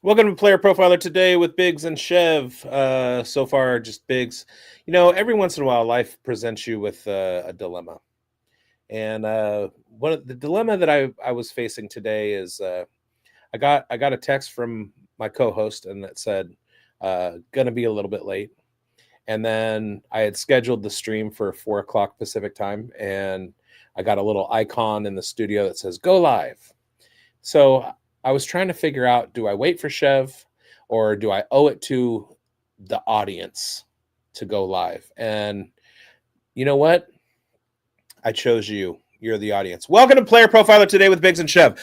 Welcome to Player Profiler today with Biggs and Chev. So far, just Biggs. Every once in a while, life presents you with a dilemma. And one of the dilemma that I was facing today is I got a text from my co-host, and that said, "Gonna be a little bit late." And then I had scheduled the stream for 4 o'clock Pacific time, and I got a little icon in the studio that says "Go live." So I was trying to figure out, do I wait for Chev or do I owe it to the audience to go live? And you know what? I chose you. You're the audience. Welcome to Player Profiler today with Biggs and Chev.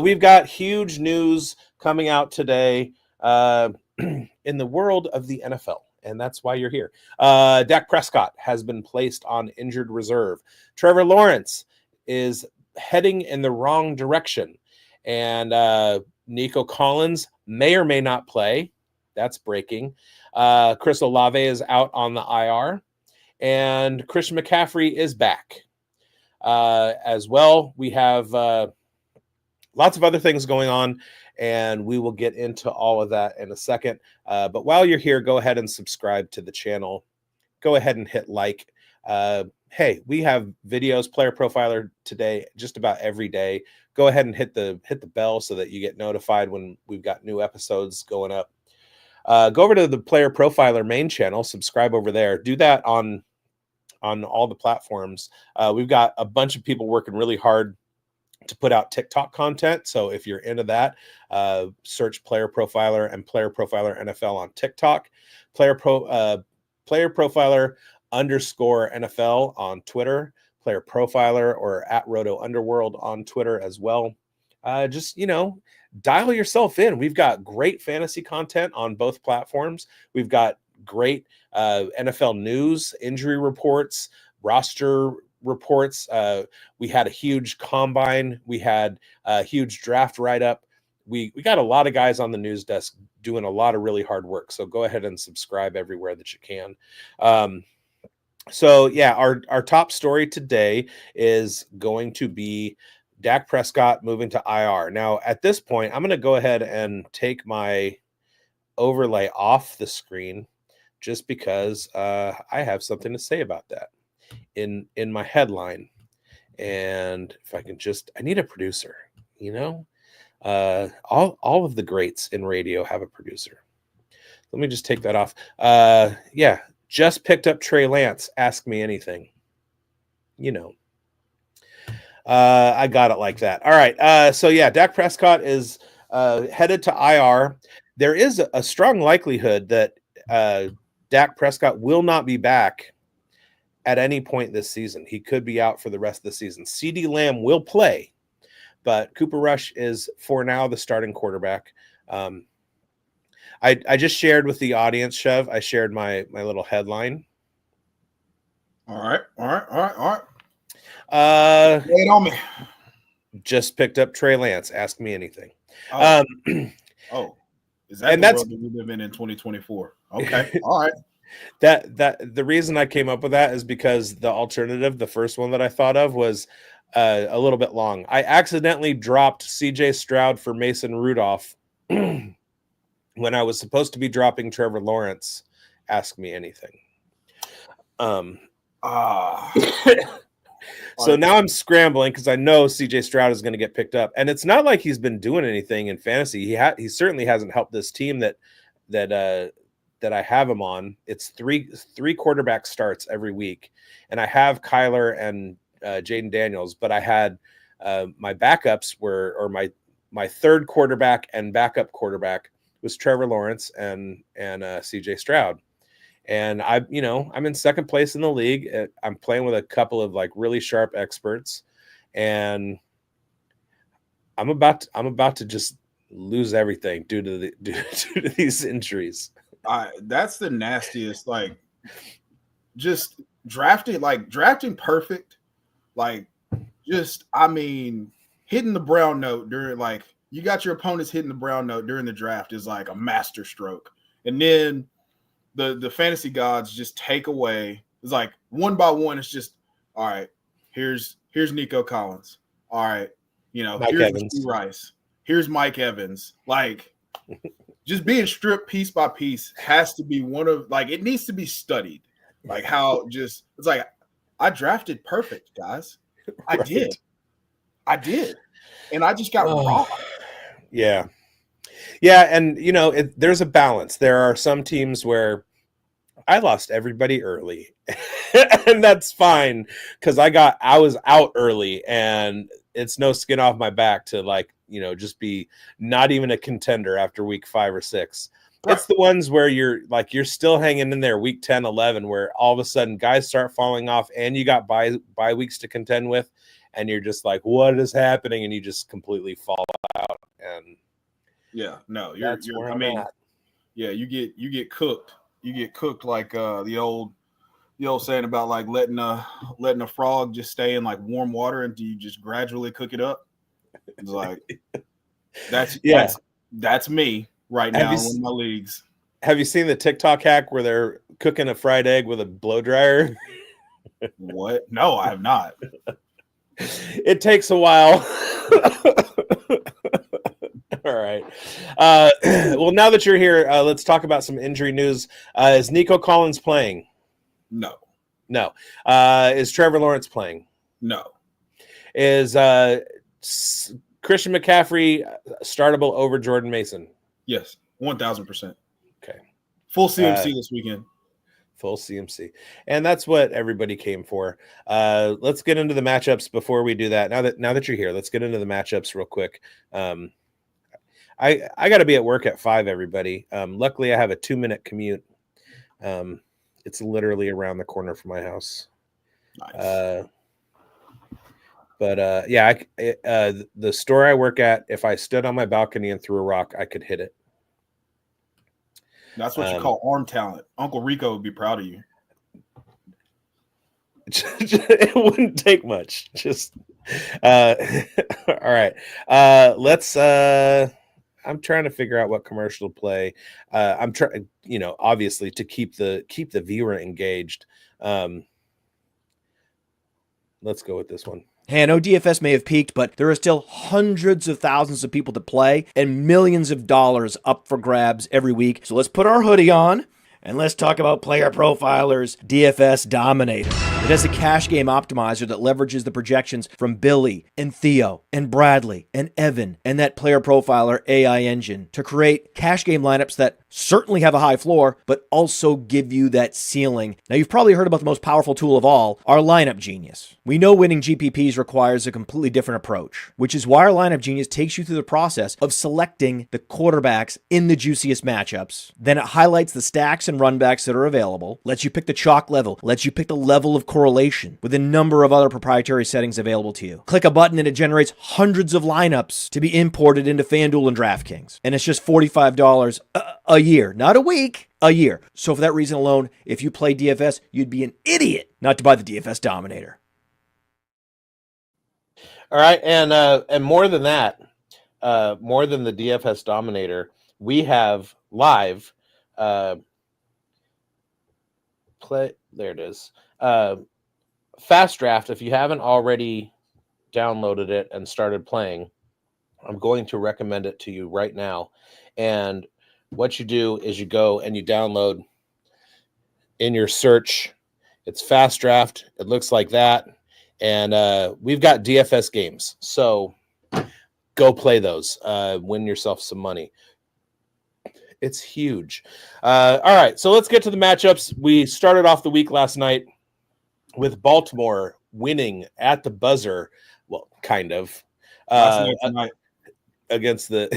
We've got huge news coming out today in the world of the NFL. And that's why you're here. Dak Prescott has been placed on injured reserve. Trevor Lawrence is heading in the wrong direction. And Nico Collins may or may not play. That's breaking. Chris Olave is out on the IR. And Christian McCaffrey is back. As well, we have lots of other things going on, and we will get into all of that in a second. But while you're here, go ahead and subscribe to the channel. Go ahead and hit like. Hey, we have videos, Player Profiler today, just about every day. Go ahead and hit the bell so that you get notified when we've got new episodes going up. Go over to the Player Profiler main channel, subscribe over there. Do that on all the platforms. We've got a bunch of people working really hard to put out TikTok content. So if you're into that, search Player Profiler and Player Profiler NFL on TikTok. Player Profiler _ NFL on Twitter. Player Profiler or at Roto Underworld on Twitter as well. Just dial yourself in. We've got great fantasy content on both platforms. We've got great NFL news, injury reports, roster reports. We had a huge combine. We had a huge draft write-up. We got a lot of guys on the news desk doing a lot of really hard work. So go ahead and subscribe everywhere that you can. So yeah, our top story today is going to be Dak Prescott moving to IR. Now, at this point, I'm going to go ahead and take my overlay off the screen just because I have something to say about that in my headline. And if I can I need a producer, all of the greats in radio have a producer. Let me just take that off. Yeah, just picked up Trey Lance. Ask me anything. I got it like that. All right. So yeah, Dak Prescott is headed to IR. There is a strong likelihood that Dak Prescott will not be back at any point this season. He could be out for the rest of the season. CeeDee Lamb will play, but Cooper Rush is for now the starting quarterback. I just shared with the audience, Chev. I shared my little headline. All right. Lay it on me. Just picked up Trey Lance. Ask me anything. Is that the world that we live in 2024? Okay. All right. That the reason I came up with that is because the alternative, the first one that I thought of, was a little bit long. I accidentally dropped CJ Stroud for Mason Rudolph when I was supposed to be dropping Trevor Lawrence. Ask me anything. So now I'm scrambling because I know CJ Stroud is going to get picked up, and it's not like he's been doing anything in fantasy. He certainly hasn't helped this team that I have him on. It's three quarterback starts every week, and I have Kyler and Jaden Daniels, but I had my backups my third quarterback and backup quarterback was Trevor Lawrence and CJ Stroud. And I'm in second place in the league. I'm playing with a couple of really sharp experts, and I'm about to just lose everything due to these injuries. That's the nastiest. Just drafting perfect. Hitting the brown note during you got your opponents hitting the brown note during the draft is like a master stroke, and then the fantasy gods just take away. It's like one by one. It's just all right. Here's Nico Collins. All right, Mike here's Evans. Rice. Here's Mike Evans. just being stripped piece by piece has to be one of like it needs to be studied. Like how just it's like I drafted perfect, guys. I Right. did. And I just got Oh, robbed. yeah. Yeah, and there's a balance. There are some teams where I lost everybody early, and that's fine because I was out early, and it's no skin off my back to just be not even a contender after week 5 or 6. Right. It's the ones where you're still hanging in there week 10, 11, where all of a sudden guys start falling off, and you got bye weeks to contend with, and you're just like, what is happening? And you just completely fall out. And yeah, no, that's you're where I I'm mean, at. yeah, you get cooked. You get cooked like the old saying about like letting a frog just stay in like warm water until you just gradually cook it up. It's like that's me right now in one of my leagues. Have you seen the TikTok hack where they're cooking a fried egg with a blow dryer? What? No, I have not. It takes a while. All right. Well, now that you're here, let's talk about some injury news. Is Nico Collins playing? No. No. Is Trevor Lawrence playing? No. Is Christian McCaffrey startable over Jordan Mason? Yes, 1,000%. Okay. Full CMC this weekend. Full CMC. And that's what everybody came for. Let's get into the matchups before we do that. Now that you're here, let's get into the matchups real quick. I got to be at work at 5, everybody. Luckily, I have a 2-minute commute. It's literally around the corner from my house. Nice. Yeah, the store I work at, if I stood on my balcony and threw a rock, I could hit it. That's what you call arm talent. Uncle Rico would be proud of you. It wouldn't take much. Just all right. Let's I'm trying to figure out what commercial to play. I'm trying, obviously to keep the viewer engaged. Let's go with this one. Hey, I know DFS may have peaked, but there are still hundreds of thousands of people to play and millions of dollars up for grabs every week. So let's put our hoodie on and let's talk about Player Profiler's DFS Dominator. It has a cash game optimizer that leverages the projections from Billy and Theo and Bradley and Evan and that Player Profiler AI engine to create cash game lineups that certainly have a high floor, but also give you that ceiling. Now, you've probably heard about the most powerful tool of all, our Lineup Genius. We know winning GPPs requires a completely different approach, which is why our Lineup Genius takes you through the process of selecting the quarterbacks in the juiciest matchups. Then it highlights the stacks and runbacks that are available, lets you pick the chalk level, lets you pick the level of correlation with a number of other proprietary settings available to you. Click a button and it generates hundreds of lineups to be imported into FanDuel and DraftKings. And it's just $45 a year, not a week, a year. So for that reason alone, if you play DFS, you'd be an idiot not to buy the DFS Dominator. All right, and more than that, more than the DFS Dominator, we have live play. There it is. Fast Draft. If you haven't already downloaded it and started playing, I'm going to recommend it to you right now. And what you do is you go and you download in your search. It's Fast Draft. It looks like that. And we've got DFS games. So go play those. Win yourself some money. It's huge. All right. So let's get to the matchups. We started off the week last night with Baltimore winning at the buzzer. Well, kind of. Against the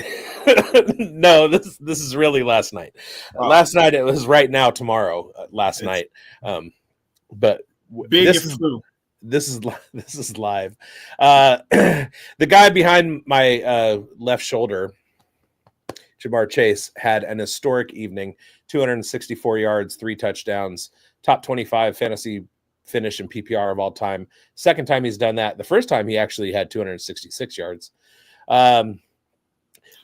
no, this is really last night. Last night it was right now tomorrow. Last night, but this is live. The guy behind my left shoulder, Jamar Chase, had an historic evening: 264 yards, 3 touchdowns, top 25 fantasy finish in PPR of all time. Second time he's done that. The first time he actually had 266 yards.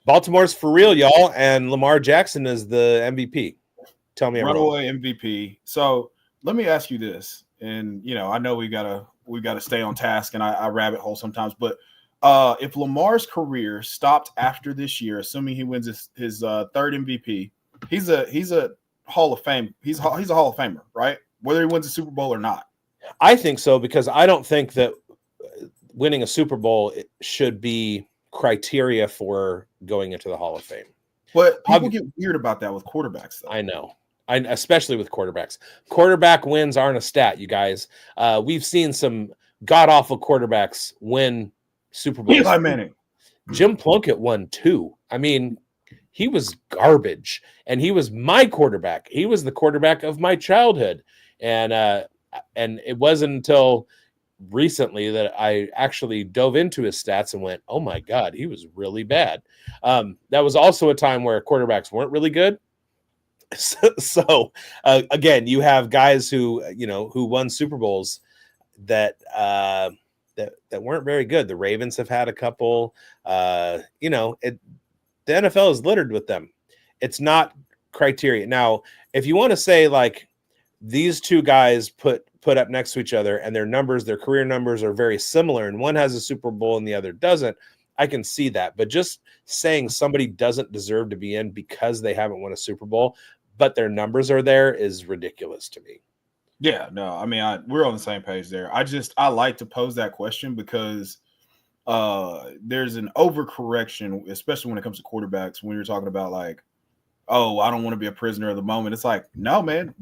Baltimore's for real, y'all, and Lamar Jackson is the MVP. Tell me I'm wrong. Runaway MVP. So let me ask you this, and I know we gotta stay on task, and I rabbit hole sometimes, but If Lamar's career stopped after this year, assuming he wins his third MVP, he's a Hall of Fame. He's a Hall of Famer, right? Whether he wins a Super Bowl or not. I think so, because I don't think that winning a Super Bowl should be criteria for going into the Hall of Fame. But people get weird about that with quarterbacks, though. I know. Especially with quarterbacks. Quarterback wins aren't a stat, you guys. We've seen some god-awful quarterbacks win Super Bowls. Eli Manning. Jim Plunkett won 2. I mean, he was garbage, and he was my quarterback. He was the quarterback of my childhood, and it wasn't until recently that I actually dove into his stats and went, "Oh my God, he was really bad." That was also a time where quarterbacks weren't really good. So again, you have guys who won Super Bowls that weren't very good. The Ravens have had a couple. The NFL is littered with them. It's not criteria. Now, if you want to say like these two guys put up next to each other and their career numbers are very similar, and one has a Super Bowl and the other doesn't, I can see that. But just saying somebody doesn't deserve to be in because they haven't won a Super Bowl, but their numbers are there, is ridiculous to me. Yeah, no, I mean, we're on the same page there. I like to pose that question because there's an overcorrection, especially when it comes to quarterbacks, when you're talking about like, oh, I don't want to be a prisoner of the moment. It's like, no, man,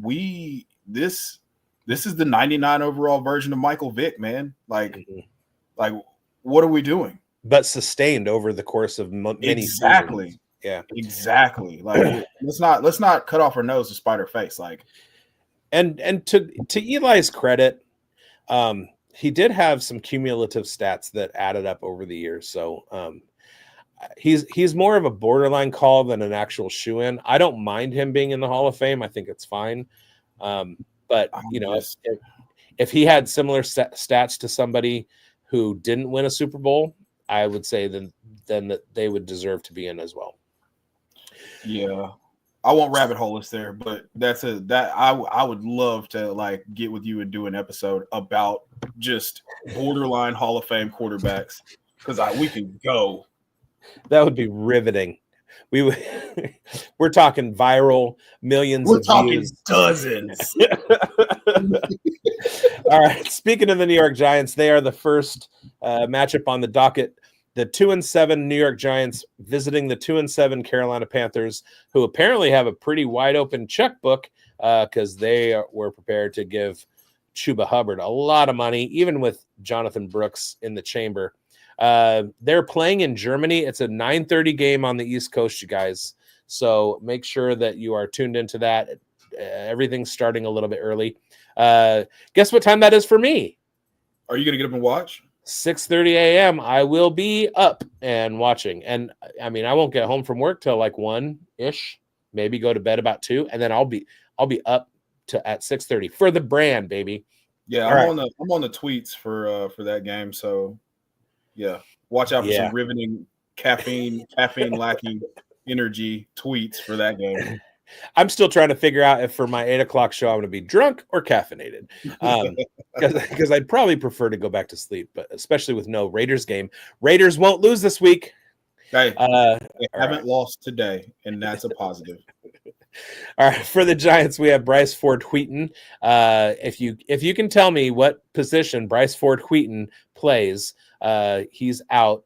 this is the 99 overall version of Michael Vick, man. Like, like, what are we doing? But sustained over the course of many exactly seasons. Yeah, exactly. Like, let's not cut off our nose to spite our face. Like, and to Eli's credit, he did have some cumulative stats that added up over the years. So he's more of a borderline call than an actual shoe-in. I don't mind him being in the Hall of Fame. I think it's fine. But if he had similar stats to somebody who didn't win a Super Bowl, I would say then that they would deserve to be in as well. Yeah, I won't rabbit hole us there, but I would love to like get with you and do an episode about just borderline Hall of Fame quarterbacks, because we can go. That would be riveting. We're talking viral, millions. We're of talking views. Dozens. All right. Speaking of the New York Giants, they are the first matchup on the docket. The 2-7 New York Giants visiting the 2-7 Carolina Panthers, who apparently have a pretty wide open checkbook because they were prepared to give Chuba Hubbard a lot of money, even with Jonathan Brooks in the chamber. They're playing in Germany. It's a 9:30 game on the East Coast, you guys. So make sure that you are tuned into that. Everything's starting a little bit early. Guess what time that is for me? Are you going to get up and watch? 6:30 a.m. I will be up and watching. And I mean, I won't get home from work till like 1-ish, maybe go to bed about 2, and then I'll be up at 6:30 for the brand, baby. Yeah, I'm on the tweets for that game. So yeah, watch out for some riveting caffeine lacking energy tweets for that game. I'm still trying to figure out if for my 8:00 show I'm going to be drunk or caffeinated, because I'd probably prefer to go back to sleep, but especially with no Raiders game. Raiders won't lose this week. Hey, they haven't lost today, and that's a positive. All right, for the Giants, we have Bryce Ford Wheaton. If you can tell me what position Bryce Ford Wheaton plays, he's out.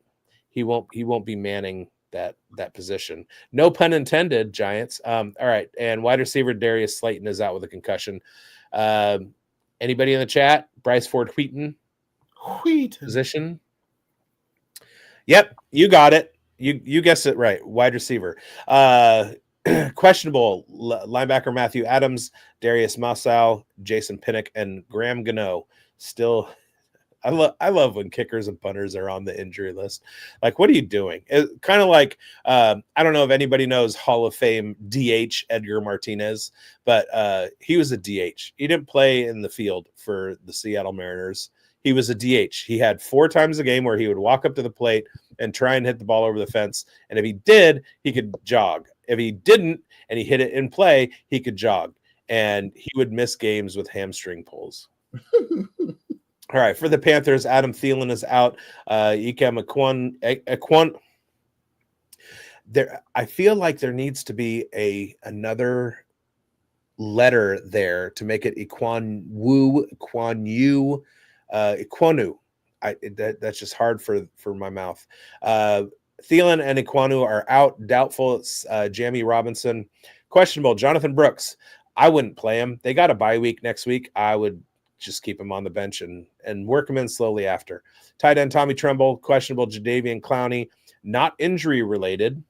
He won't be manning that position. No pun intended, Giants. All right, and wide receiver Darius Slayton is out with a concussion. Anybody in the chat? Bryce Ford Wheaton position? Yep, you got it. You guessed it right. Wide receiver. Questionable linebacker Matthew Adams, Darius Masau, Jason Pinnock, and Graham Gano. Still, I love when kickers and punters are on the injury list. Like, what are you doing? Kind of like, I don't know if anybody knows Hall of Fame DH Edgar Martinez, but he was a DH. He didn't play in the field for the Seattle Mariners. He was a DH. He had 4 times a game where he would walk up to the plate and try and hit the ball over the fence. And if he did, he could jog. If he didn't and he hit it in play, he could jog. And he would miss games with hamstring pulls. All right, for the Panthers, Adam Thielen is out. Ikem Ekwon. There, I feel like there needs to be another letter there to make it Ekwonu. That's just hard for my mouth. Thielen and Ekwonu are out. Doubtful. It's Jamie Robinson. Questionable. Jonathan Brooks. I wouldn't play him. They got a bye week next week. I would just keep him on the bench and work him in slowly after. Tight end Tommy Tremble. Questionable. Jadeveon Clowney. Not injury related.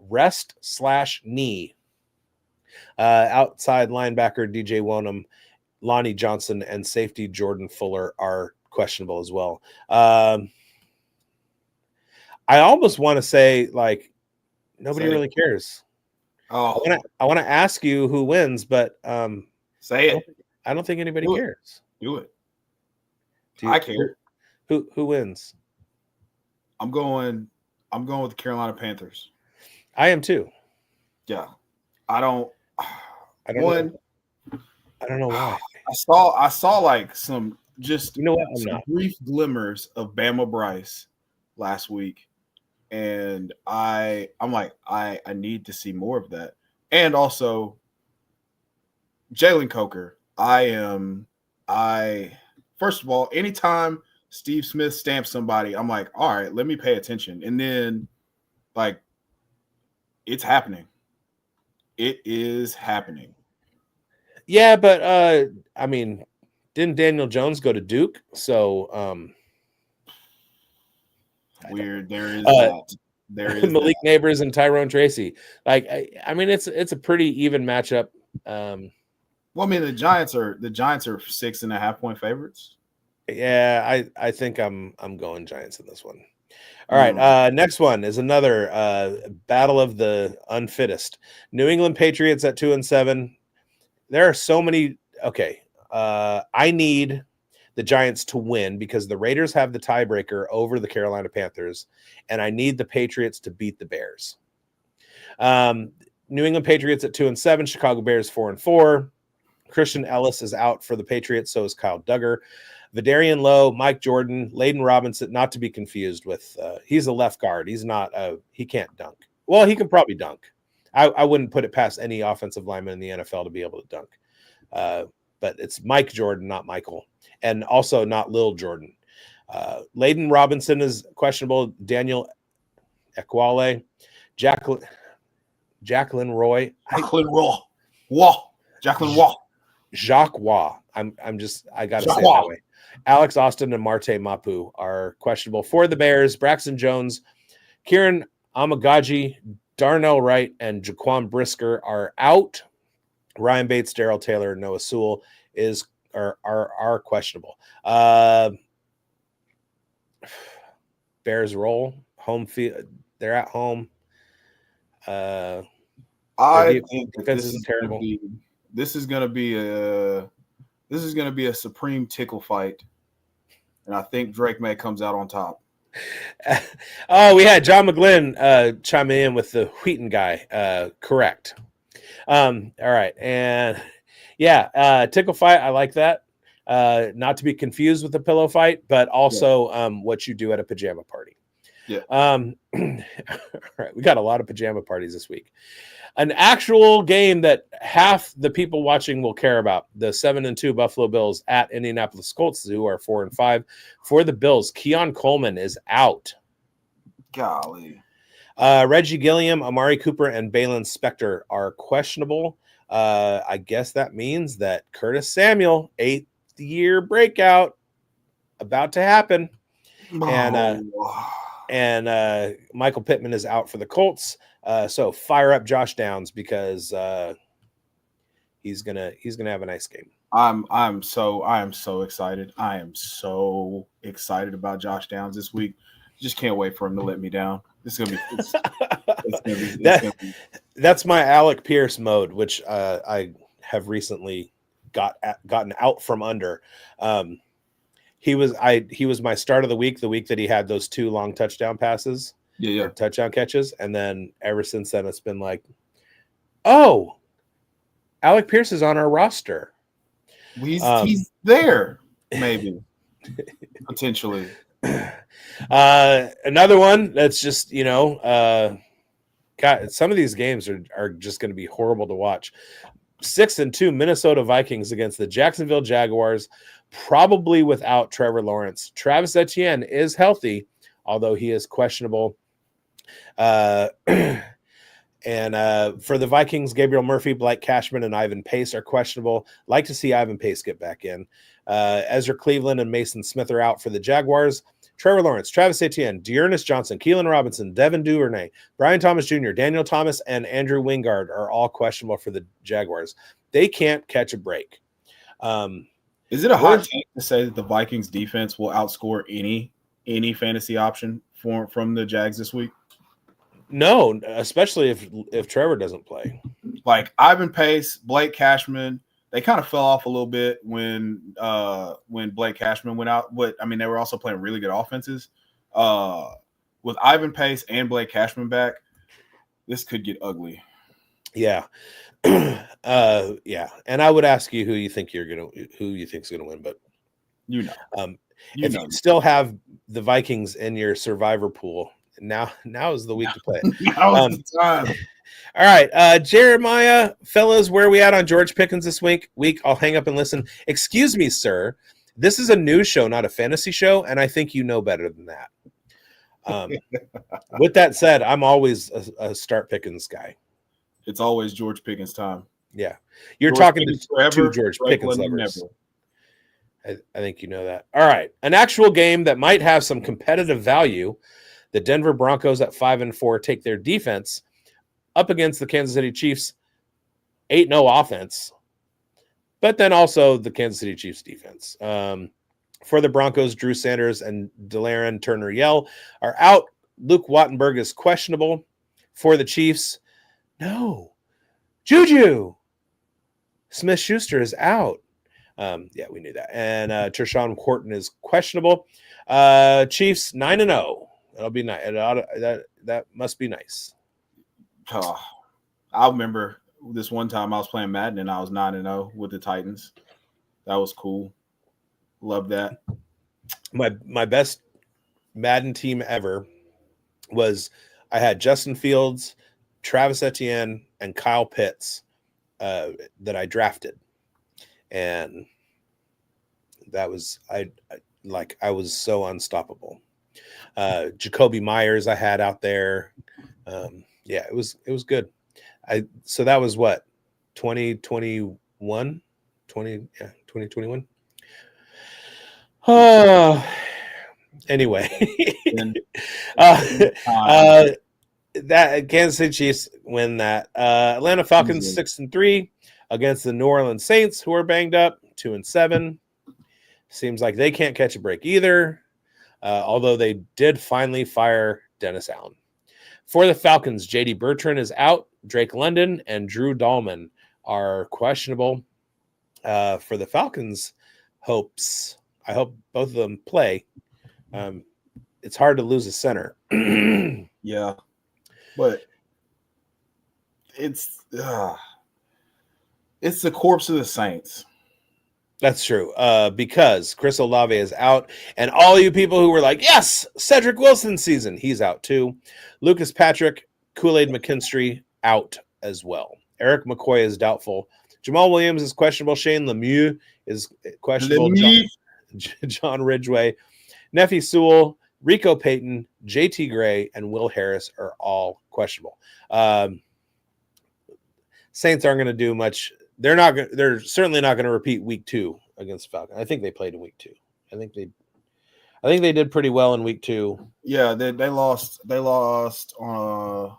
Rest/knee. Outside linebacker DJ Wonham, Lonnie Johnson, and safety Jordan Fuller are questionable as well. I almost want to say, like, nobody really cares. Oh, I want to ask you who wins, but say it. I don't think anybody cares. Do it. I care. Who wins? I'm going with the Carolina Panthers. I am too. Yeah. I don't know. I don't know why. I saw like some just brief glimmers of Bama Bryce last week, and I'm like I need to see more of that. And also Jalen Coker. First of all, anytime Steve Smith stamps somebody, I'm like, all right, let me pay attention. And then like it's happening. It is happening. Yeah, but I mean, didn't Daniel Jones go to Duke? So weird. There is that. There is Malik Neighbors and Tyrone Tracy. Like, I mean, it's a pretty even matchup. Well, I mean, the Giants are 6.5-point favorites. Yeah, I think I'm going Giants in this one. All right, next one is another battle of the unfittest. New England Patriots at 2-7. There are so many. Okay, I need the Giants to win because the Raiders have the tiebreaker over the Carolina Panthers, and I need the Patriots to beat the Bears. New England Patriots at 2-7. Chicago Bears 4-4. Christian Ellis is out for the Patriots. So is Kyle Duggar. Vidarian Lowe, Mike Jordan, Layden Robinson, not to be confused with, he's a left guard. He's not, he can't dunk. Well, he can probably dunk. I wouldn't put it past any offensive lineman in the NFL to be able to dunk. But it's Mike Jordan, not Michael. And also not Lil Jordan. Layden Robinson is questionable. Daniel Ekwale. Jacqueline Roy. Jacqueline Roy. Jacqueline Waugh. Jacques Waugh. I got to say it that way. Alex Austin and Marte Mapu are questionable for the Bears. Braxton Jones, Kieran Amagaji, Darnell Wright, and Jaquan Brisker are out. Ryan Bates, Darrell Taylor, Noah Sewell are questionable. Bears roll home field. They're at home. I think this is terrible. This is going to be a supreme tickle fight, and I think Drake May comes out on top. Oh, we had John McGlynn chime in with the Wheaton guy. Correct. All right, and yeah, tickle fight. I like that. Not to be confused with a pillow fight, but also what you do at a pajama party. Yeah. All right, we got a lot of pajama parties this week. An actual game that half the people watching will care about. The 7-2 Buffalo Bills at Indianapolis Colts, who are 4-5. For the Bills, Keon Coleman is out. Golly. Reggie Gilliam, Amari Cooper, and Balin Spector are questionable. I guess that means that Curtis Samuel, 8th-year breakout, about to happen. And Michael Pittman is out for the Colts. So fire up Josh Downs because he's gonna have a nice game. I am so excited. I am so excited about Josh Downs this week. Just can't wait for him to let me down. It's gonna be. That's my Alec Pierce mode, which I have recently gotten out from under. He was my start of the week that he had those 2 long touchdown passes. Yeah. Touchdown catches. And then ever since then, it's been like, oh, Alec Pierce is on our roster. He's there, maybe. Potentially. Another one that's just, God, some of these games are just going to be horrible to watch. 6-2 Minnesota Vikings against the Jacksonville Jaguars, probably without Trevor Lawrence. Travis Etienne is healthy, although he is questionable. And for the Vikings, Gabriel Murphy, Blake Cashman, and Ivan Pace are questionable. Like to see Ivan Pace get back in. Ezra Cleveland and Mason Smith are out for the Jaguars. Trevor Lawrence, Travis Etienne, Dearness Johnson, Keelan Robinson, Devin Duvernay, Brian Thomas Jr., Daniel Thomas, and Andrew Wingard are all questionable for the Jaguars. They can't catch a break. Is it a hot take to say that the Vikings defense will outscore any fantasy option from the Jags this week? No, especially if Trevor doesn't play. Like Ivan Pace, Blake Cashman, they kind of fell off a little bit when Blake Cashman went out. But I mean, they were also playing really good offenses. With Ivan Pace and Blake Cashman back, this could get ugly. Yeah. Yeah. And I would ask you who you think is gonna win, but if you still have the Vikings in your survivor pool, now is the week to play it. Now's the time. All right, Jeremiah, fellas, where are we at on George Pickens this week? I'll hang up and listen. Excuse me, sir. This is a news show, not a fantasy show, and I think you know better than that. With that said, I'm always a start Pickens guy. It's always George Pickens time. Yeah, you're talking to two George Pickens lovers. I think you know that. All right, an actual game that might have some competitive value. The Denver Broncos at 5-4 take their defense up against the Kansas City Chiefs, 8-0 offense, but then also the Kansas City Chiefs defense. For the Broncos, Drew Sanders and De'Aaron Turner-Yell are out. Luke Wattenberg is questionable. For the Chiefs, no. Juju Smith-Schuster is out. Yeah, we knew that. And Tershawn Wharton is questionable. Chiefs 9-0. That'll be nice. That must be nice. I remember this one time I was playing Madden and I was 9-0 with the Titans. That was cool. Love that. My best Madden team ever was I had Justin Fields, Travis Etienne, and Kyle Pitts that I drafted, and that was I was so unstoppable. Jacoby Myers I had out there. Yeah, it was good. So that was what 2021. Oh, anyway, that Kansas City Chiefs win that. Atlanta Falcons 6-3 against the New Orleans Saints, who are banged up, 2-7. Seems like they can't catch a break either. Although they did finally fire Dennis Allen. For the Falcons, J.D. Bertrand is out. Drake London and Drew Dahlman are questionable. For the Falcons, I hope both of them play. It's hard to lose a center. Yeah, but it's the corpse of the Saints. That's true. Because Chris Olave is out, and all you people who were like, yes, Cedric Wilson season, he's out too. Lucas Patrick, Kool-Aid McKinstry out as well. Eric McCoy is doubtful. Jamal Williams is questionable. Shane Lemieux is questionable. John Ridgeway, Nefi Sewell, Rico Payton, JT Gray, and Will Harris are all questionable. Saints aren't going to do much. They're certainly not going to repeat week 2 against Falcons. I think they played in week 2. I think they did pretty well in week 2. Yeah, they lost on a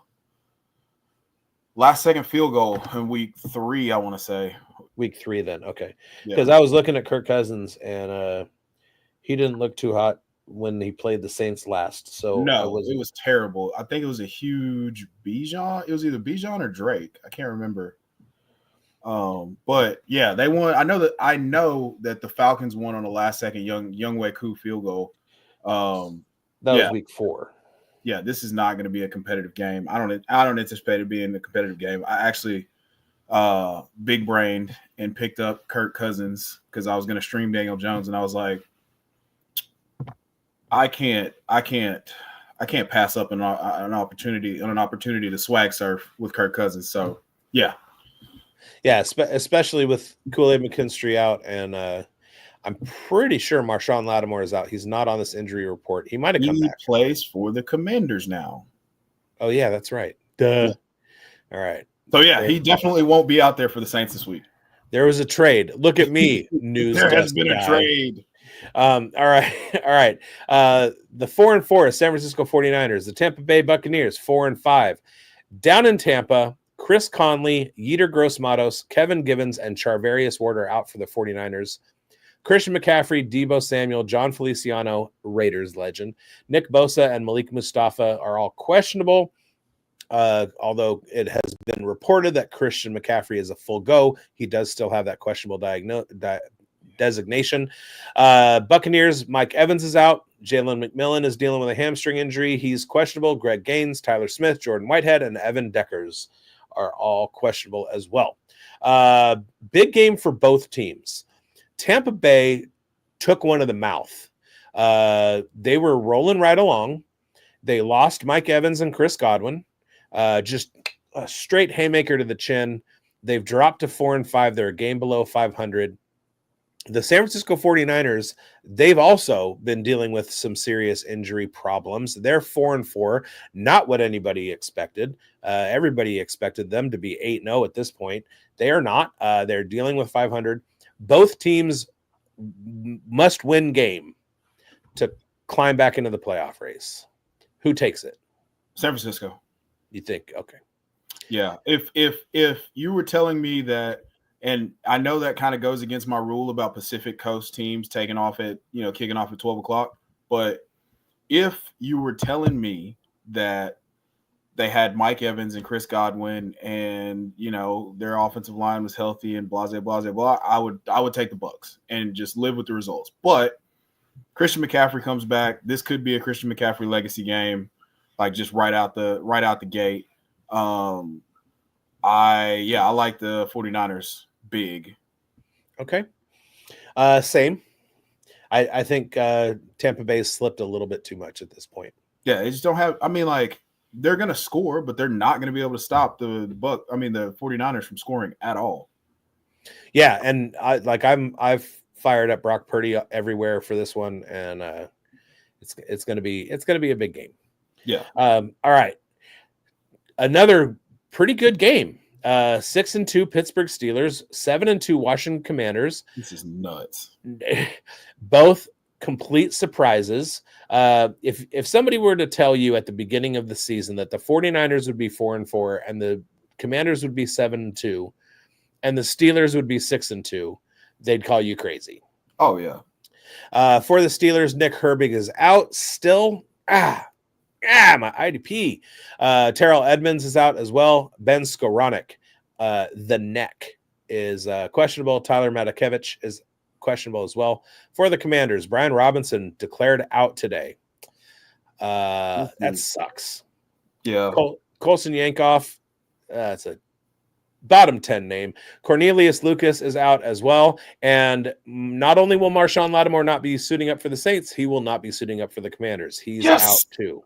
last second field goal in week 3, I want to say. Week 3 then. Okay. Yeah. Because I was looking at Kirk Cousins and he didn't look too hot when he played the Saints last. So no, it was terrible. I think it was a huge Bijan. It was either Bijan or Drake. I can't remember. But yeah, they won. I know that the Falcons won on the last second Younghoe Koo field goal. That was week 4. Yeah, this is not going to be a competitive game. I don't anticipate it being a competitive game. I actually big brained and picked up Kirk Cousins because I was going to stream Daniel Jones, and I was like, I can't pass up an opportunity to swag surf with Kirk Cousins. So yeah, especially with Kool-Aid McKinstry out, and I'm pretty sure Marshawn Lattimore is out. He's not on this injury report. He might have come he back. plays for the Commanders now. Oh yeah, that's right. Duh. Yeah. All right. So yeah, he definitely won't be out there for the Saints this week. There was a trade. Look at me, news. There has been guy. a trade. All right. All right. The 4-4 San Francisco 49ers, the Tampa Bay Buccaneers, 4-5. Down in Tampa, Chris Conley, Yetur Gross-Matos, Kevin Givens, and Charvarius Ward are out for the 49ers. Christian McCaffrey, Deebo Samuel, John Feliciano, Raiders legend, Nick Bosa, and Malik Mustafa are all questionable. Although it has been reported that Christian McCaffrey is a full go, he does still have that questionable designation. Buccaneers, Mike Evans is out. Jalen McMillan is dealing with a hamstring injury. He's questionable. Greg Gaines, Tyler Smith, Jordan Whitehead, and Evan Deckers are all questionable as well. Big game for both teams. Tampa Bay took one to the mouth. They were rolling right along. They lost Mike Evans and Chris Godwin. Just a straight haymaker to the chin. They've dropped to 4-5. They're a game below 500. The San Francisco 49ers, they've also been dealing with some serious injury problems. They're 4-4, not what anybody expected. Everybody expected them to be 8-0 at this point. They are not. They're dealing with 500. Both teams must win game to climb back into the playoff race. Who takes it? San Francisco. You think? Okay. Yeah. If you were telling me that, and I know that kind of goes against my rule about Pacific Coast teams kicking off at 12 o'clock. But if you were telling me that they had Mike Evans and Chris Godwin and, their offensive line was healthy and blah, blah, blah, blah, I would take the Bucs and just live with the results. But Christian McCaffrey comes back. This could be a Christian McCaffrey legacy game, like just right out the gate. I like the 49ers big. Okay. Same. I think Tampa Bay slipped a little bit too much at this point. Yeah, they just don't have. I mean, like they're going to score, but they're not going to be able to stop the 49ers from scoring at all. Yeah, and I've fired up Brock Purdy everywhere for this one, and it's going to be a big game. Yeah. All right. Another pretty good game. 6-2 Pittsburgh Steelers, 7-2 Washington Commanders. This is nuts. Both complete surprises. If somebody were to tell you at the beginning of the season that the 49ers would be 4-4 and the Commanders would be 7-2 and the Steelers would be 6-2, they'd call you crazy. Oh yeah. For the Steelers, Nick Herbig is out still. My IDP. Terrell Edmonds is out as well. Ben Skoranek, the neck, is questionable. Tyler Matakevich is questionable as well. For the Commanders, Brian Robinson declared out today. That sucks. Yeah. Colson Yankoff, that's a bottom 10 name. Cornelius Lucas is out as well. And not only will Marshawn Lattimore not be suiting up for the Saints, he will not be suiting up for the Commanders. He's out too.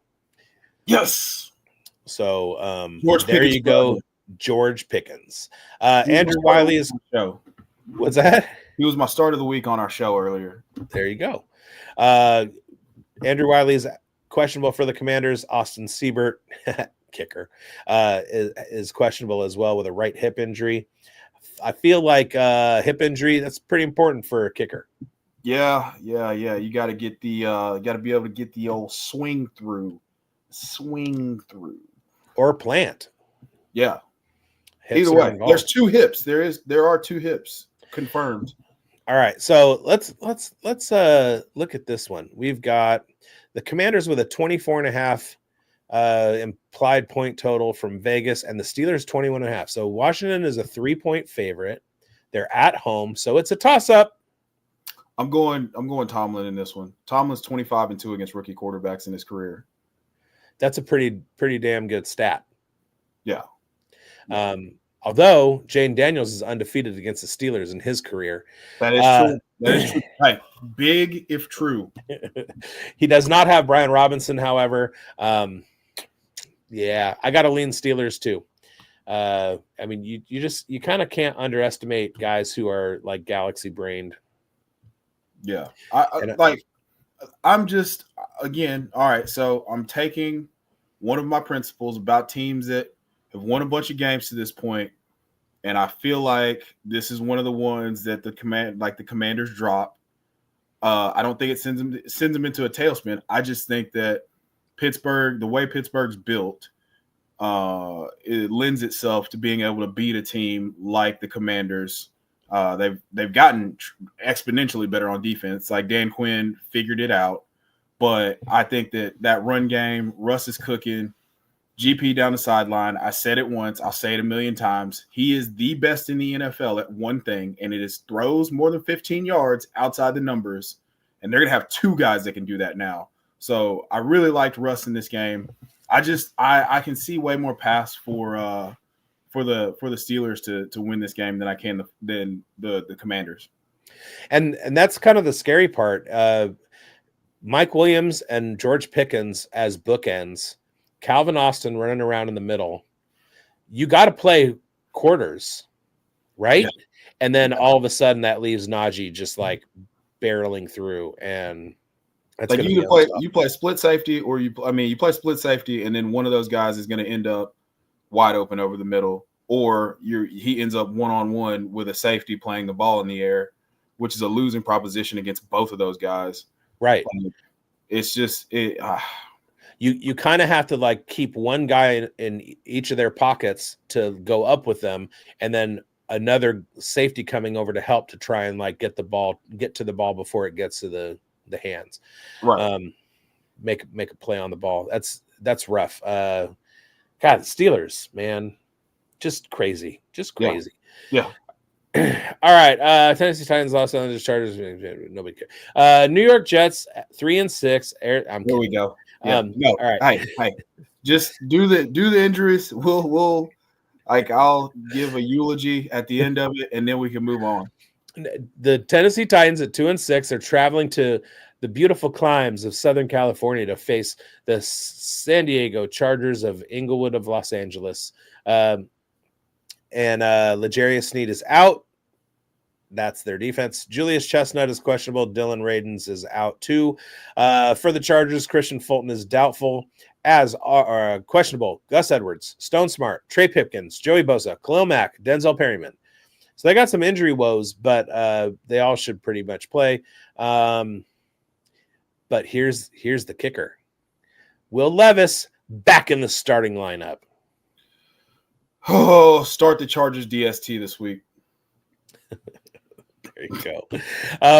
Yes. So there you go, George Pickens. Andrew Wiley is show. What's that? He was my start of the week on our show earlier. There you go. Andrew Wiley is questionable for the Commanders. Austin Siebert, kicker, is questionable as well with a right hip injury. I feel like hip injury, that's pretty important for a kicker. Yeah. You got to get the got to be able to get the old swing through or plant. Yeah. Hips either way, involved. there's two hips. There are two hips confirmed. All right, so let's look at this one. We've got the Commanders with a 24.5 implied point total from Vegas, and the Steelers 21.5. So Washington is a 3-point favorite. They're at home, so it's a toss-up. I'm going Tomlin in this one. Tomlin's 25-2 against rookie quarterbacks in his career. That's a pretty damn good stat. Yeah. Although Jane Daniels is undefeated against the Steelers in his career. That is true. That is true. Hey, big if true. He does not have Brian Robinson, however. Yeah, I got to lean Steelers too. I mean, you kind of can't underestimate guys who are like galaxy brained. Yeah, I'm just again. All right, so I'm taking one of my principles about teams that have won a bunch of games to this point, and I feel like this is one of the ones that the Commanders drop. I don't think it sends them into a tailspin. I just think that Pittsburgh, the way Pittsburgh's built, it lends itself to being able to beat a team like the Commanders. They've gotten exponentially better on defense. Like Dan Quinn figured it out, but I think that run game, Russ is cooking. GP down the sideline. I said it once. I'll say it a million times. He is the best in the NFL at one thing, and it is throws more than 15 yards outside the numbers. And they're going to have two guys that can do that now. So I really liked Russ in this game. I can see way more pass for the Steelers to win this game than I can than the Commanders. And that's kind of the scary part. Mike Williams and George Pickens as bookends. Calvin Austin running around in the middle. You got to play quarters, right? Yeah. And then all of a sudden that leaves Najee just like barreling through, and that's like you play split safety, or you play split safety, and then one of those guys is going to end up wide open over the middle, or he ends up one-on-one with a safety playing the ball in the air, which is a losing proposition against both of those guys. Right. It's just it. You kind of have to like keep one guy in each of their pockets to go up with them, and then another safety coming over to help to try and like get to the ball before it gets to the hands. Right. Make a play on the ball. That's rough. God, the Steelers, man, just crazy. Yeah. All right. Tennessee Titans, Los Angeles Chargers. Nobody cares. New York Jets 3-6. There we go. Yeah. No. All right. Hey. Just do the injuries. We'll I'll give a eulogy at the end of it, and then we can move on. The Tennessee Titans at 2-6 are traveling to the beautiful climes of Southern California to face the San Diego Chargers of Inglewood of Los Angeles. And L'Jarius Sneed is out. That's their defense. Julius Chestnut is questionable. Dylan Radins is out too. For the Chargers, Christian Fulton is doubtful, as are questionable Gus Edwards, Stone Smart, Trey Pipkins, Joey Bosa, Khalil Mack, Denzel Perryman. So they got some injury woes, but they all should pretty much play. But here's the kicker. Will Levis back in the starting lineup. Oh, start the Chargers DST this week. There you go.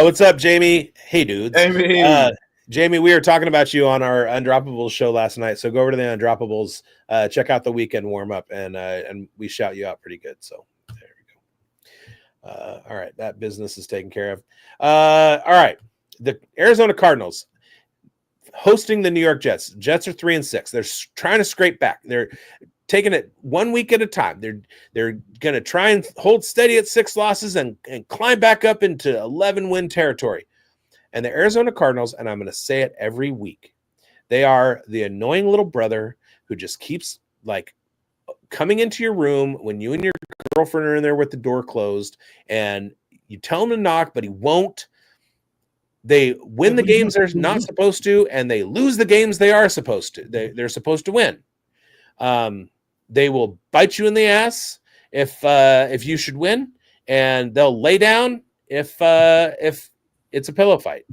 What's up, Jamie? Hey, dudes. Hey, Jamie, we were talking about you on our Undroppables show last night. So go over to the Undroppables, check out the weekend warm up, and we shout you out pretty good. So there we go. All right, that business is taken care of. All right, the Arizona Cardinals hosting the New York Jets. Jets are 3-6. They're trying to scrape back. They're taking it 1 week at a time. They're going to try and hold steady at 6 losses and climb back up into 11-win territory. And the Arizona Cardinals, and I'm going to say it every week, they are the annoying little brother who just keeps like coming into your room when you and your girlfriend are in there with the door closed, and you tell him to knock, but he won't. They win the games they're not supposed to, and they lose the games they are supposed to. They're supposed to win. They will bite you in the ass if you should win, and they'll lay down if it's a pillow fight.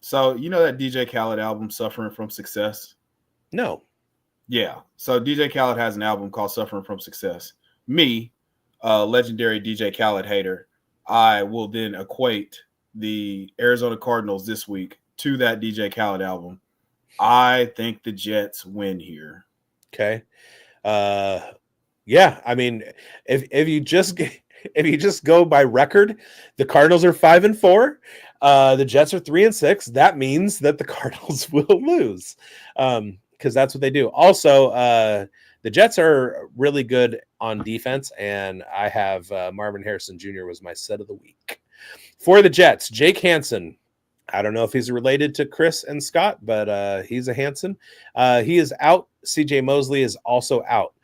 So you know that DJ Khaled album, Suffering from Success? No. Yeah. So DJ Khaled has an album called Suffering from Success. Me, a legendary DJ Khaled hater, I will then equate the Arizona Cardinals this week to that DJ Khaled album. I think the Jets win here. Okay. Yeah. I mean, if you just go by record, the Cardinals are 5-4. The Jets are 3-6. That means that the Cardinals will lose, because that's what they do. Also, The Jets are really good on defense, and I have Marvin Harrison Jr. was my set of the week. For the Jets, Jake Hansen. I don't know if he's related to Chris and Scott, but he's a Hansen. He is out. CJ Mosley is also out.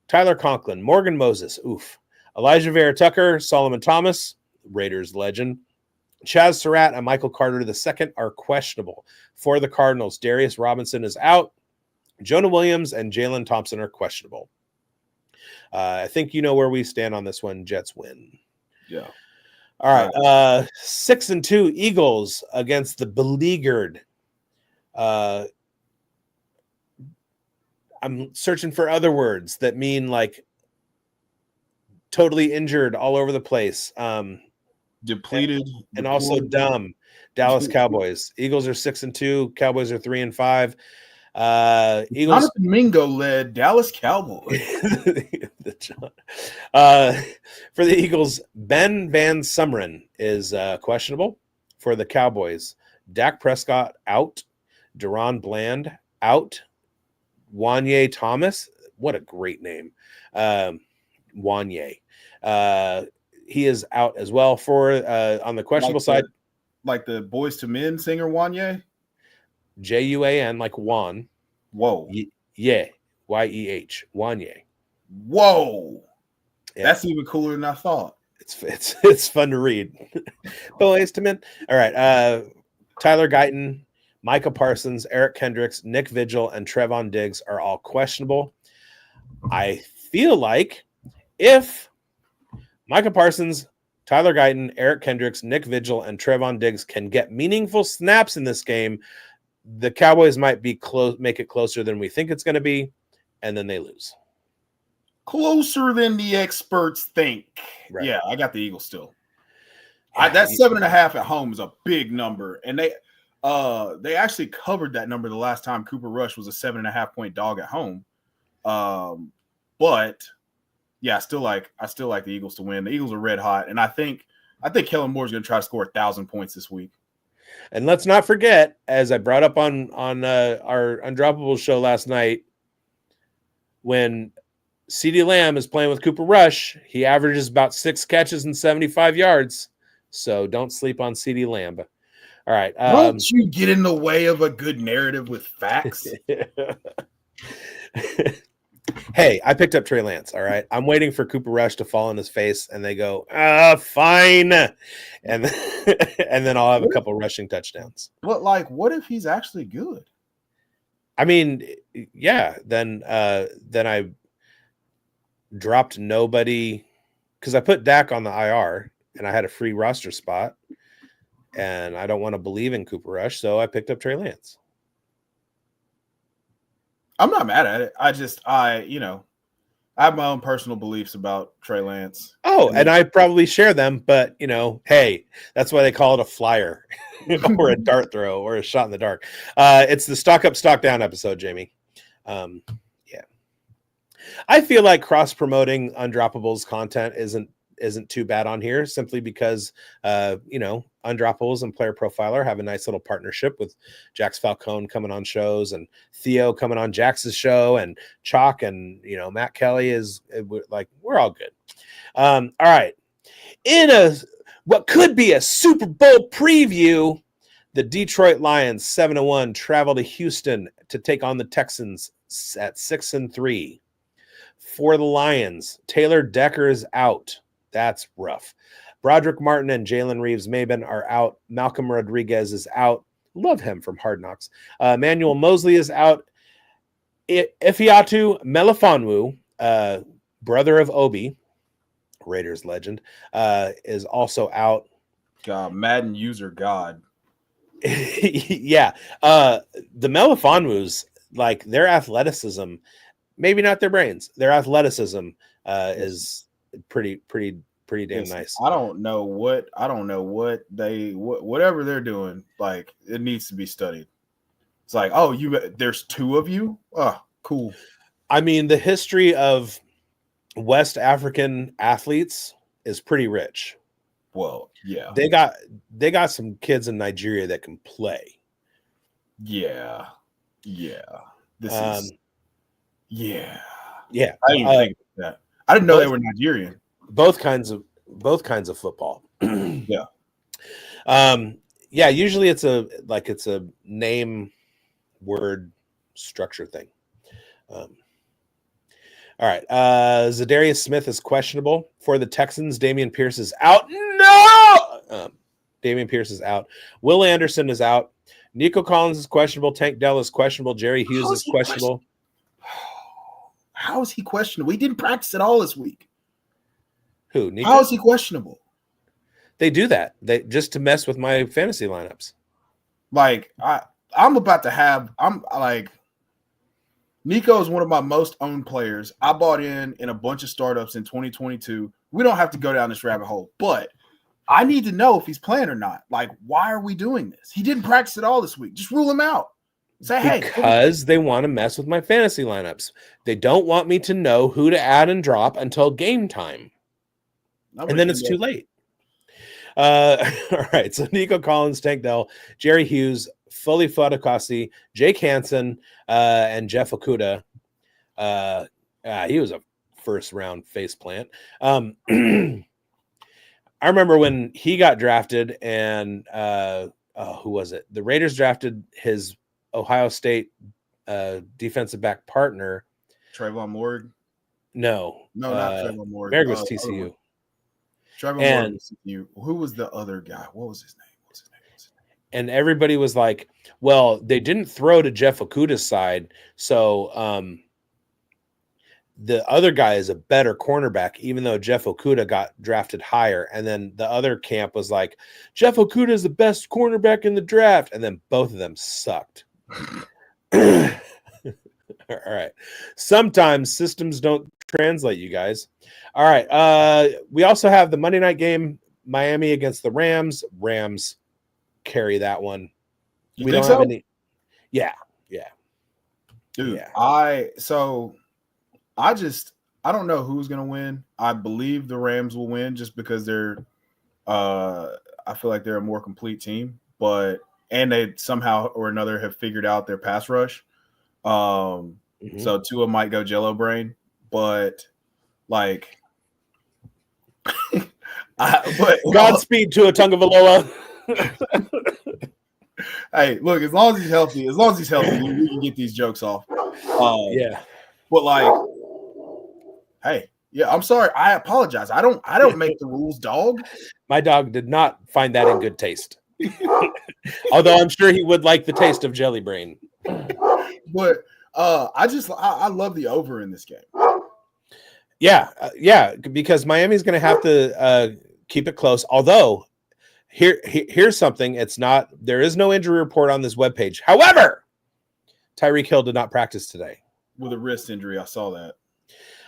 Tyler Conklin, Morgan Moses, oof. Elijah Vera Tucker, Solomon Thomas, Raiders legend. Chaz Surratt and Michael Carter II are questionable. For the Cardinals, Darius Robinson is out. Jonah Williams and Jalen Thompson are questionable. I think you know where we stand on this one. Jets win. Yeah. All right. 6-2 Eagles against the beleaguered. I'm searching for other words that mean like totally injured all over the place. Depleted. And also dumb. Dallas Cowboys. Eagles are 6-2. Cowboys are 3-5. Eagles. Jonathan Mingo led Dallas Cowboys. For the Eagles, Ben Van Sumeren is questionable. For the Cowboys, Dak Prescott out. Deron Bland out. Wanye Thomas, what a great name. Wanye. He is out as well. For on the questionable side, like the Boys to Men singer Wanye. Juan, like Juan. Whoa. Yeah. Yeh. Wanye. Whoa. Yeah. That's even cooler than I thought. It's fun to read. Boys to Men. All right. Tyler Guyton, Micah Parsons, Eric Kendricks, Nick Vigil, and Trevon Diggs are all questionable. I feel like if Micah Parsons, Tyler Guyton, Eric Kendricks, Nick Vigil, and Trevon Diggs can get meaningful snaps in this game, the Cowboys might be make it closer than we think it's going to be, and then they lose. Closer than the experts think. Right. Yeah, I got the Eagles still. That 7.5 at home is a big number, and they actually covered that number the last time Cooper Rush was a 7.5 point dog at home. But yeah, I still like the Eagles to win. The Eagles are red hot, and I think Kellen Moore's going to try to score 1,000 points this week. And let's not forget, as I brought up on our Undroppables show last night, when CeeDee Lamb is playing with Cooper Rush, he averages about 6 catches and 75 yards. So don't sleep on CeeDee Lamb. All right. Don't you get in the way of a good narrative with facts. Hey, I picked up Trey Lance. All right. I'm waiting for Cooper Rush to fall on his face and they go, fine. And then I'll have a couple rushing touchdowns. But what if he's actually good? I mean, yeah, then I dropped nobody because I put Dak on the IR and I had a free roster spot. And I don't want to believe in Cooper Rush, so I picked up Trey Lance. I'm not mad at it. I have my own personal beliefs about Trey Lance. Oh, and I probably share them, but hey, that's why they call it a flyer or a dart throw or a shot in the dark. It's the stock up, stock down episode, Jamie. Yeah. I feel like cross-promoting Undroppables content isn't too bad on here, simply because Undroppables and Player Profiler have a nice little partnership with Jax Falcone coming on shows and Theo coming on Jax's show and Chalk and Matt Kelly is we're all good. All right, in what could be a Super Bowl preview, the Detroit Lions 7-1 travel to Houston to take on the Texans at 6-3. For the Lions, Taylor Decker is out. That's rough. Broderick Martin and Jalen Reeves-Maybin are out. Malcolm Rodriguez is out. Love him from Hard Knocks. Manuel Mosley is out. Ifeatu Melifonwu, brother of Obi, Raiders legend, is also out. God, Madden user God. Yeah. The Melifonwus, their athleticism, maybe not their brains, their athleticism is pretty damn nice. I don't know what whatever they're doing, it needs to be studied. It's there's 2 of you. Oh, cool. I mean, the history of West African athletes is pretty rich. Well, yeah. They got some kids in Nigeria that can play. Yeah. This Yeah. Yeah, I didn't even think of that. I didn't know they both- were Nigerian. both kinds of football. Yeah. Yeah, usually it's a name word structure thing. All right. Zadarius Smith is questionable for the Texans. Damian Pierce is out. No! Damian Pierce is out. Will Anderson is out. Nico Collins is questionable. Tank Dell is questionable. Jerry Hughes is questionable. How is he questionable? He didn't practice at all this week. Who? Nico? How is he questionable? They do that. They just to mess with my fantasy lineups. Like I'm like Nico is one of my most owned players. I bought in a bunch of startups in 2022. We don't have to go down this rabbit hole, but I need to know if he's playing or not. Like, why are we doing this? He didn't practice at all this week. Just rule him out. Say, hey, because they want to mess with my fantasy lineups. They don't want me to know who to add and drop until game time. And then it's too late. All right. So Nico Collins, Tank Dell, Jerry Hughes, Foley Fatukasi, Jake Hansen, and Jeff Okuda. He was a first round faceplant. I remember when he got drafted, and who was it? The Raiders drafted his Ohio State defensive back partner. Trayvon Morgan. No, not Trayvon Morgan. Merrick was TCU. Trayvon Morgan was TCU. Who was the other guy? What was his name? And everybody was like, well, they didn't throw to Jeff Okuda's side, so the other guy is a better cornerback, even though Jeff Okuda got drafted higher. And then the other camp was like, Jeff Okuda is the best cornerback in the draft. And then both of them sucked. All right. Sometimes systems don't translate, you guys. All right. We also have the Monday night game, Miami against the Rams. Rams carry that one. You we think don't so? have any. Yeah. Dude, Yeah. I don't know who's gonna win. I believe the Rams will win just because they're I feel like they're a more complete team, and they somehow or another have figured out their pass rush. So Tua might go jello brain, but like Godspeed to a Tagovailoa. Hey, look, as long as he's healthy, we can get these jokes off. Yeah. But like, hey, yeah, I'm sorry. I apologize. I don't make the rules, dog. My dog did not find that in good taste. Although I'm sure he would like the taste of jelly brain. But I love the over in this game. Yeah, because Miami's going to have to keep it close. Although here's something. There is no injury report on this webpage. However, Tyreek Hill did not practice today with a wrist injury. I saw that.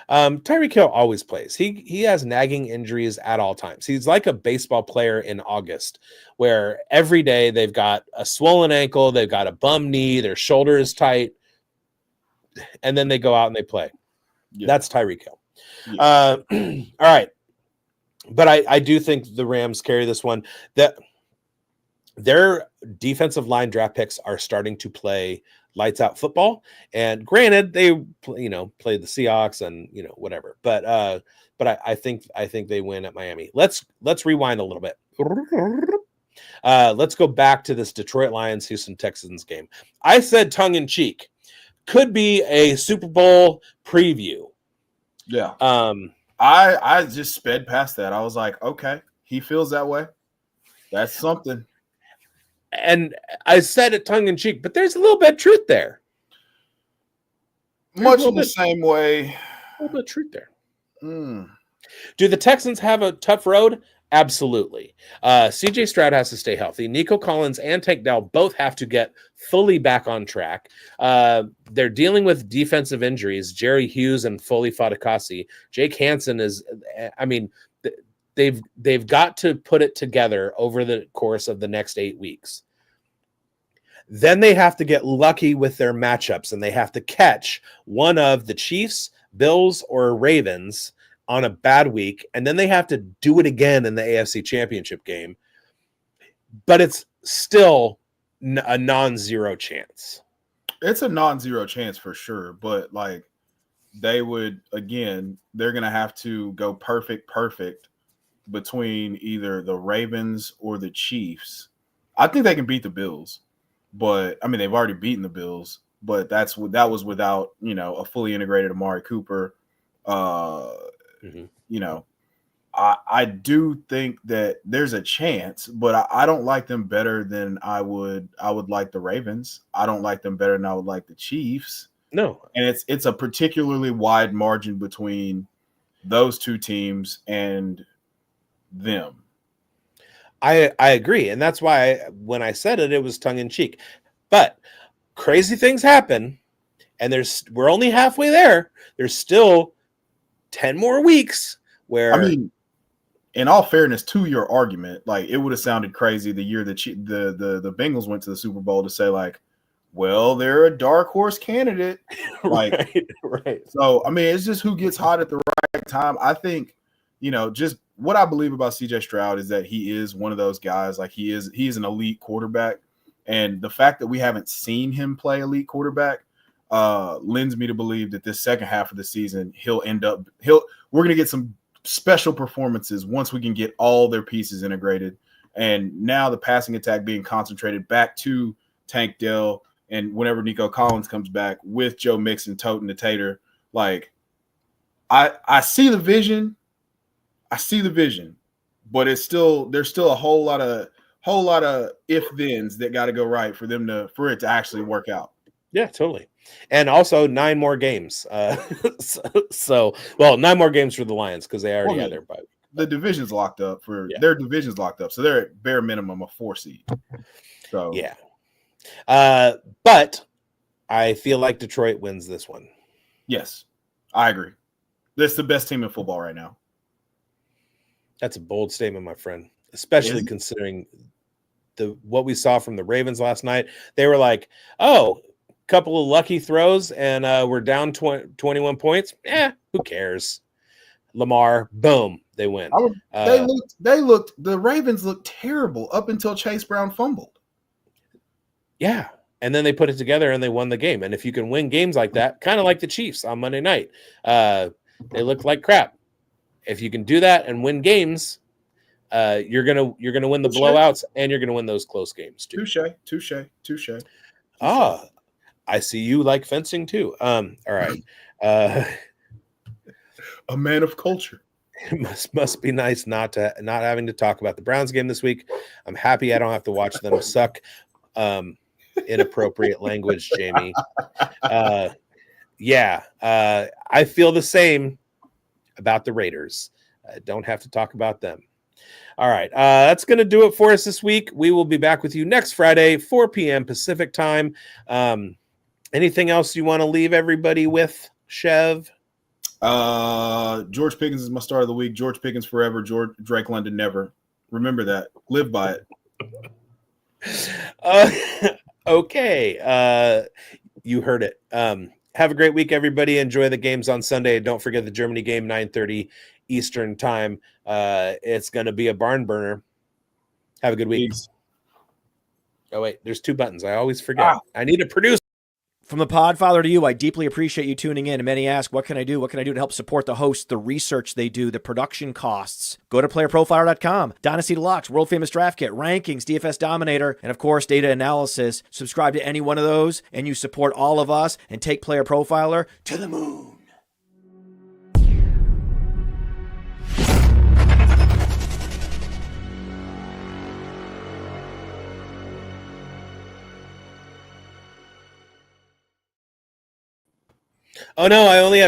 Tyreek Hill always plays. He has nagging injuries at all times. He's like a baseball player in August, where every day they've got a swollen ankle, they've got a bum knee, their shoulder is tight, and then they go out and they play. Yeah. That's Tyreek Hill. Yeah. All right. But I do think the Rams carry this one. That their defensive line draft picks are starting to play lights out football. And granted, they played the Seahawks and whatever. But I think they win at Miami. Let's rewind a little bit. Let's go back to this Detroit Lions Houston Texans game. I said tongue in cheek, could be a Super Bowl preview. Yeah. I just sped past that. I was like, okay, he feels that way. That's something. And I said it tongue in cheek, but there's a little bit of truth there. Much in the same way. A little bit of truth there. Do the Texans have a tough road? Absolutely. CJ Stroud has to stay healthy. Nico Collins and Tank Dell both have to get fully back on track. They're dealing with defensive injuries. Jerry Hughes and Foley Fatukasi. Jake Hansen they've got to put it together over the course of the next 8 weeks. Then they have to get lucky with their matchups, and they have to catch one of the Chiefs, Bills, or Ravens on a bad week, and then they have to do it again in the AFC Championship game. But it's still a non-zero chance. It's a non-zero chance for sure, but like they would, again, they're going to have to go perfect between either the Ravens or the Chiefs. I think they can beat the Bills, but I mean, they've already beaten the Bills, but that was without, a fully integrated Amari Cooper. You know, I do think that there's a chance, but I don't like them better than I would like the Ravens. I don't like them better than I would like the Chiefs. No. And it's a particularly wide margin between those two teams and them. I agree. And that's why when I said it, it was tongue in cheek. But crazy things happen, and we're only halfway there. There's still 10 more weeks where, I mean, in all fairness to your argument, like, it would have sounded crazy the year that the Bengals went to the Super Bowl to say, like, well, they're a dark horse candidate. Like, right. So, I mean, it's just who gets hot at the right time. I think, just what I believe about CJ Stroud is that he is one of those guys. Like, he's an elite quarterback. And the fact that we haven't seen him play elite quarterback lends me to believe that this second half of the season, we're going to get some special performances once we can get all their pieces integrated. And now the passing attack being concentrated back to Tank Dell, and whenever Nico Collins comes back with Joe Mixon toting the tater, like, I see the vision. But there's still a whole lot of if-thens that got to go right for it to actually work out. Yeah, totally. And also 9 more games. 9 more games for the Lions because they already had their bye. The division's locked up their division's locked up. So they're at bare minimum a 4 seed. So yeah. But I feel like Detroit wins this one. Yes, I agree. That's the best team in football right now. That's a bold statement, my friend, especially considering what we saw from the Ravens last night. They were like, oh, couple of lucky throws, and we're down 21 points. Who cares? Lamar, boom, they win. The Ravens looked terrible up until Chase Brown fumbled. Yeah, and then they put it together and they won the game. And if you can win games like that, kind of like the Chiefs on Monday night, they looked like crap. If you can do that and win games, you're gonna win the blowouts, and you're gonna win those close games too. Touche. I see you like fencing too. All right. A man of culture. It must be nice not having to talk about the Browns game this week. I'm happy I don't have to watch them suck. Inappropriate language, Jamie. I feel the same about the Raiders. I don't have to talk about them. All right. That's going to do it for us this week. We will be back with you next Friday, 4 p.m. Pacific time. Anything else you want to leave everybody with, Chev? George Pickens is my start of the week. George Pickens forever. Drake London never. Remember that. Live by it. Okay. You heard it. Have a great week, everybody. Enjoy the games on Sunday. Don't forget the Germany game, 9:30 Eastern time. It's going to be a barn burner. Have a good week. Peace. Oh, wait. There's 2 buttons. I always forget. I need a producer. From the Podfather to you, I deeply appreciate you tuning in. And many ask, what can I do? What can I do to help support the hosts, the research they do, the production costs? Go to playerprofiler.com, Dynasty Deluxe, World Famous Draft Kit, Rankings, DFS Dominator, and of course, data analysis. Subscribe to any one of those, and you support all of us and take Player Profiler to the moon. Oh, no, I only have